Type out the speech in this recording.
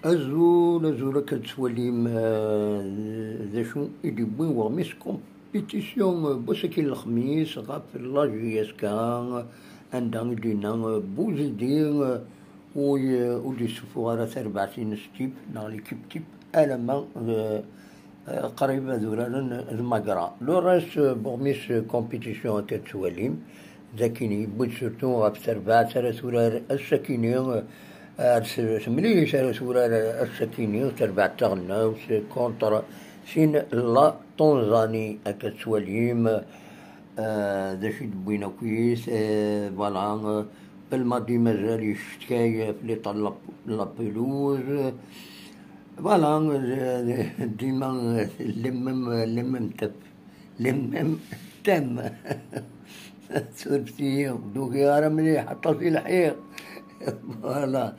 أزول كتوليم ذا شو إدي بوين وغميس كومبيتيسيون بوسكي الخميس غاف لاجي اسكان عندنا دينا بوزيدين ودي سفوارة 4 ستيب نا ليكيب تيب ألما قريبة ذولا المقرا لو راس بوغميس كومبيتيسيون كتوليم ذاكيني بود سورتو غاف 4 السكيني مليش على سورة السكيني تربع تغنى كونتر سين لا طنزاني أكتسوليم ذا شي دبوينا كويس فوالا بالماضي مازال يشتكاي في طلب لابيلوز فوالا ديما لمم تف لمم تم سورتي دوكي راه مليح حتى في الحيط فوالا